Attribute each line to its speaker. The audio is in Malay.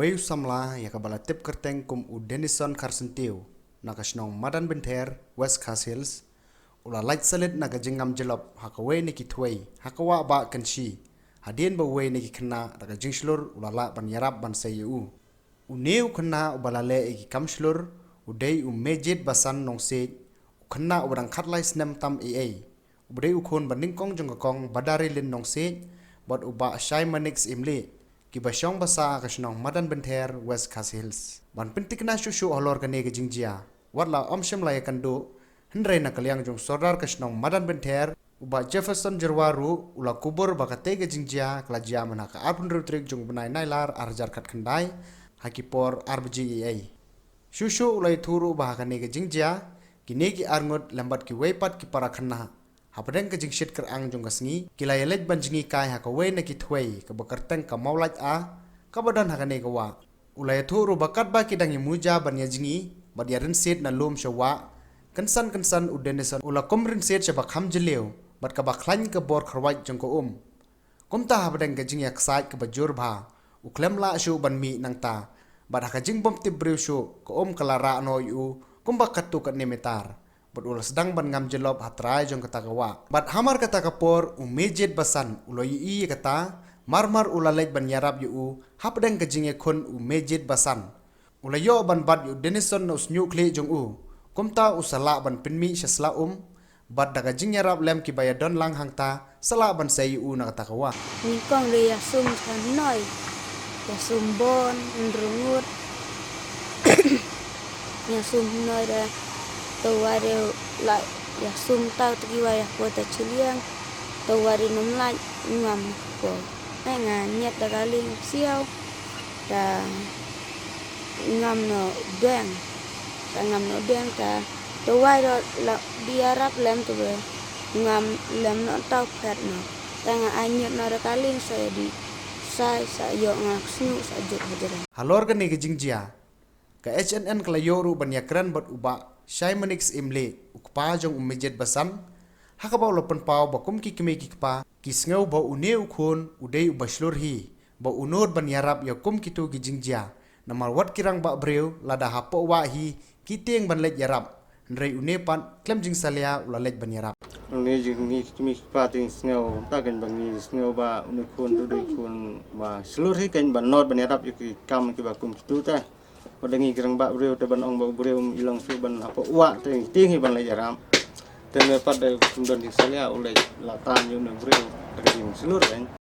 Speaker 1: Weu samla ya kabala tip kerteng kum u Denison Carsentiu nakasnong Madan Benter West Castles ula light salit naga jingam jelop hakawe niki tway hakawa ba kanshi hadien ba we niki kena daga jingslur ula la ban yarab ban sayu uneu kena ubalale igi kamslur udei mejid basan nong se kena urang khatlai snem tam ea udei ukon banding kong jongkong badari lin nong se bot uba shaimanix imli Kibasyong basa kasnong Madan Benter West Castles. Ban pintik na shushu holor kane ke jingjia. Watla omshem laya kando. Hendrai na kaliang jong sordar kasnong Madan Benter. Uba Jefferson Jerwaru ula kubur bakate ke jingjia kelajia manaka arpun rutrik jong benai nailar arjar kat kendai. Hakipor RBGEA. Shushu ulai turu bahakane ke jingjia. Kini ki arngot lambat ki weipat ki para kena. Hapadeng ke jingshit kerang jong kasngi kilai lej banjingi kai hakawe na kitway ke bekerteng ka maulaj a kabadan hakane kawa ulai thuru bakat ba kidangi muja ban yajingi bad yarin set na lom shawa kensan udenison ula komrin set shaba kham jeleu bad ka bakhlain ke bor kharwai jong ko kumta hapadeng ke jing yak sai ke bajur bha uklem la shu ban mi nangta bad hakajing bom tibreu shu ko kalara no yu kumba katu kat nemetar Ula sedang ban ngam jelop hatrai jong kata kawa. Bat hamar kata kapor mejid basan ulo yi kata marmar ula lej ban yarab yu hapdeng kejinge kon mejid basan. Ula yo ban bat yu Denison nos nyukli jong kumta usala ban pinmi syasla bat daga jing yarab lem ki bayadon lang hangta sala ban sayi na kata kawa.
Speaker 2: Ni kong le yasum sanoi. Yasum bon ndrungut. Yasum noi da tawari la ya sum tau tiwa ya kota ciliang tawari numlaj ngam ko nga nyet da galing siau da ngam no deng ta tawai la biarap lem tu be ngam lem no tau pet no tanga anyet no da galing saya di sai yo ngak snu sa jok hajaran
Speaker 1: Halor gani ke jingjia ka HNN kala yoru ban yakran bat uba Shaimanix imle ukpa jong mejid basan hakabaw lopan pau bakum ki kime ki pa kisngau ba une ukon udei ubaslur hi ba unod ban yarab yakum kitu gi jingjia namar wat kirang ba breu lada hapo wa hi kiteng ban lej yarab ndrei une pan klem jing salia ula lej ban yarab
Speaker 3: ni jing ni kimi pa ting sneu ta kan bang ni sneu ba unukon tu dei kon ba slur hi kan ban not ban yarab ki kam ki ba kum kitu ta padangi kirang ba breu te ban ong ba breu ilang su ban apa wa te ting hi ban la yaram te me pad de kundon di salia ulai latan yu na breu te jing slur kan